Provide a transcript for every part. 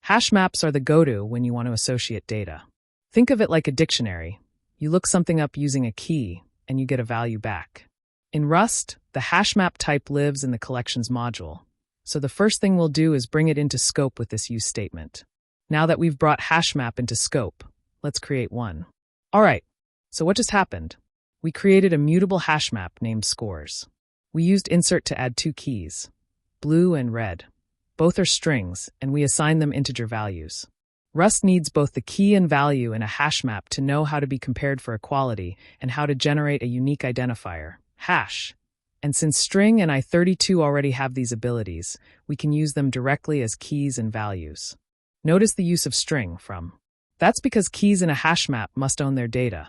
Hash maps are the go-to when you want to associate data. Think of it like a dictionary. You look something up using a key, and you get a value back. In Rust, the HashMap type lives in the collections module. So the first thing we'll do is bring it into scope with this use statement. Now that we've brought HashMap into scope, let's create one. All right, so what just happened? We created a mutable HashMap named scores. We used insert to add two keys, blue and red. Both are strings, and we assign them integer values. Rust needs both the key and value in a HashMap to know how to be compared for equality and how to generate a unique identifier, hash. And since string and i32 already have these abilities, we can use them directly as keys and values. Notice the use of string from. That's because keys in a HashMap must own their data.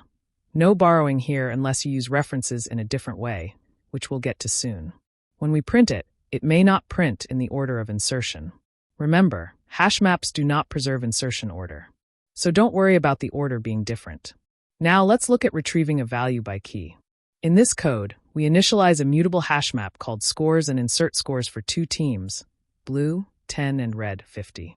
No borrowing here unless you use references in a different way, which we'll get to soon. When we print it, it may not print in the order of insertion. Remember, HashMaps do not preserve insertion order. So don't worry about the order being different. Now let's look at retrieving a value by key. In this code, we initialize a mutable HashMap called scores and insert scores for two teams, blue, 10, and red, 50.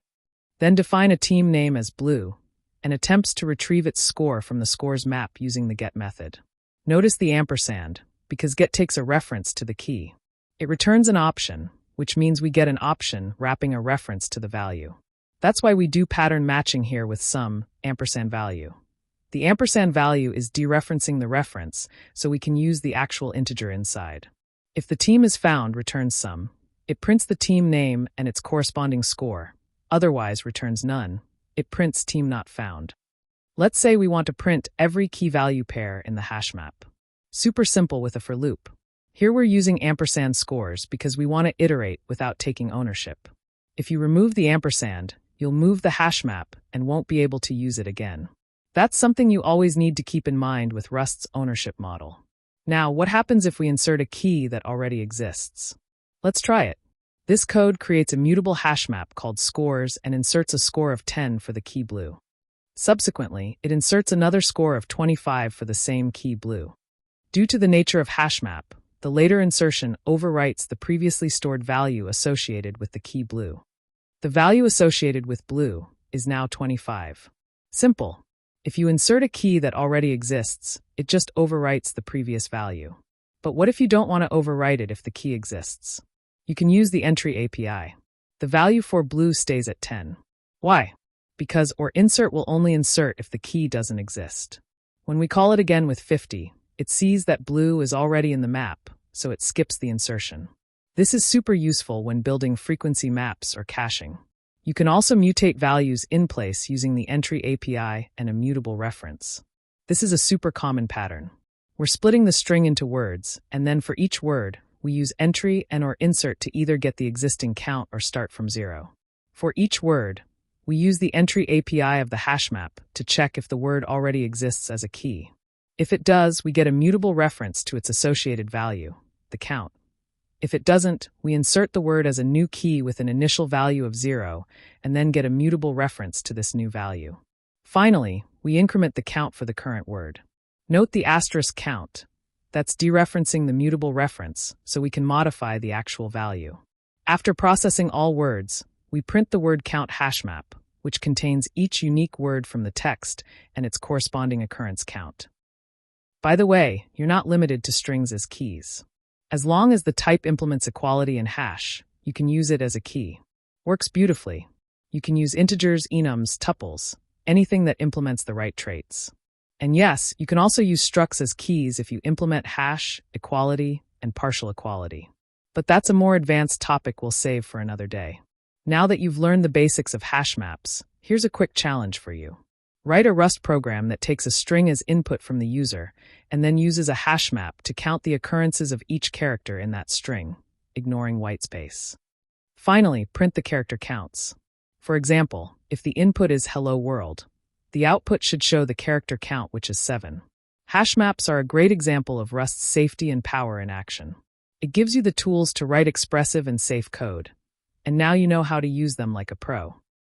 Then define a team name as blue, and attempts to retrieve its score from the scores map using the get method. Notice the ampersand, because get takes a reference to the key. It returns an option, which means we get an option wrapping a reference to the value. That's why we do pattern matching here with some ampersand value. The ampersand value is dereferencing the reference, so we can use the actual integer inside. If the team is found, returns sum. It prints the team name and its corresponding score. Otherwise, returns none. It prints team not found. Let's say we want to print every key value pair in the HashMap. Super simple with a for loop. Here we're using ampersand scores because we want to iterate without taking ownership. If you remove the ampersand, you'll move the HashMap and won't be able to use it again. That's something you always need to keep in mind with Rust's ownership model. Now, what happens if we insert a key that already exists? Let's try it. This code creates a mutable HashMap called scores and inserts a score of 10 for the key blue. Subsequently, it inserts another score of 25 for the same key blue. Due to the nature of HashMap, the later insertion overwrites the previously stored value associated with the key blue. The value associated with blue is now 25. Simple. If you insert a key that already exists, it just overwrites the previous value. But what if you don't want to overwrite it if the key exists? You can use the entry API. The value for blue stays at 10. Why? Because insert will only insert if the key doesn't exist. When we call it again with 50, it sees that blue is already in the map, so it skips the insertion. This is super useful when building frequency maps or caching. You can also mutate values in place using the entry API and a mutable reference. This is a super common pattern. We're splitting the string into words, and then for each word, we use entry and/or insert to either get the existing count or start from 0. For each word, we use the entry API of the HashMap to check if the word already exists as a key. If it does, we get a mutable reference to its associated value, the count. If it doesn't, we insert the word as a new key with an initial value of 0, and then get a mutable reference to this new value. Finally, we increment the count for the current word. Note the asterisk count. That's dereferencing the mutable reference, so we can modify the actual value. After processing all words, we print the word count HashMap, which contains each unique word from the text and its corresponding occurrence count. By the way, you're not limited to strings as keys. As long as the type implements equality in hash, you can use it as a key. Works beautifully. You can use integers, enums, tuples, anything that implements the right traits. And yes, you can also use structs as keys if you implement hash, equality, and partial equality. But that's a more advanced topic we'll save for another day. Now that you've learned the basics of HashMaps, here's a quick challenge for you. Write a Rust program that takes a string as input from the user and then uses a HashMap to count the occurrences of each character in that string, ignoring whitespace. Finally, print the character counts. For example, if the input is hello world, the output should show the character count, which is 7. HashMaps are a great example of Rust's safety and power in action. It gives you the tools to write expressive and safe code, and now you know how to use them like a pro.